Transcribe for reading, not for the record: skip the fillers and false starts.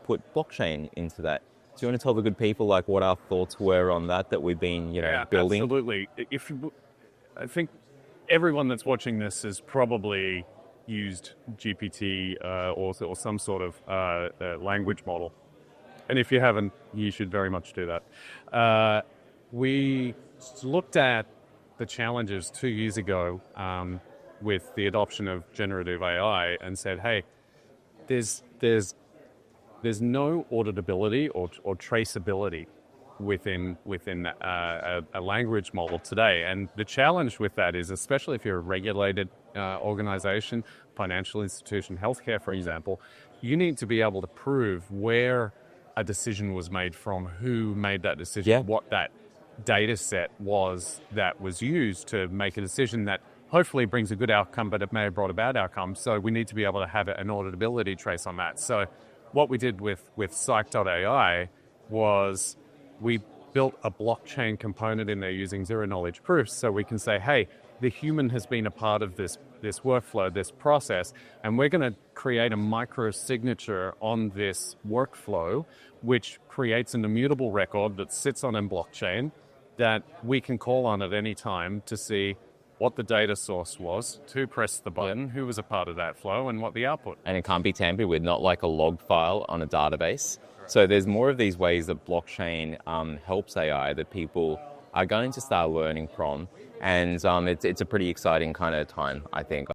put blockchain into that. Do you want to tell the good people like what our thoughts were on that we've been, building? Absolutely. I think everyone that's watching this has probably used GPT or some sort of language model. And if you haven't, you should very much do that. We looked at the challenges 2 years ago with the adoption of generative AI and said, hey, there's no auditability or traceability within a language model today. And the challenge with that is, especially if you're a regulated organization, financial institution, healthcare, for example, you need to be able to prove where a decision was made from, who made that decision, what that data set was that was used to make a decision that hopefully brings a good outcome, but it may have brought a bad outcome. So we need to be able to have an auditability trace on that. So what we did with Psych.ai was we built a blockchain component in there using zero-knowledge proofs, so we can say, hey, the human has been a part of this workflow, this process, and we're going to create a micro-signature on this workflow, which creates an immutable record that sits on a blockchain that we can call on at any time to see what the data source was, who pressed the button, who was a part of that flow, and what the output. And it can't be tampered with, not like a log file on a database. So there's more of these ways that blockchain helps AI that people are going to start learning from. And it's a pretty exciting kind of time, I think.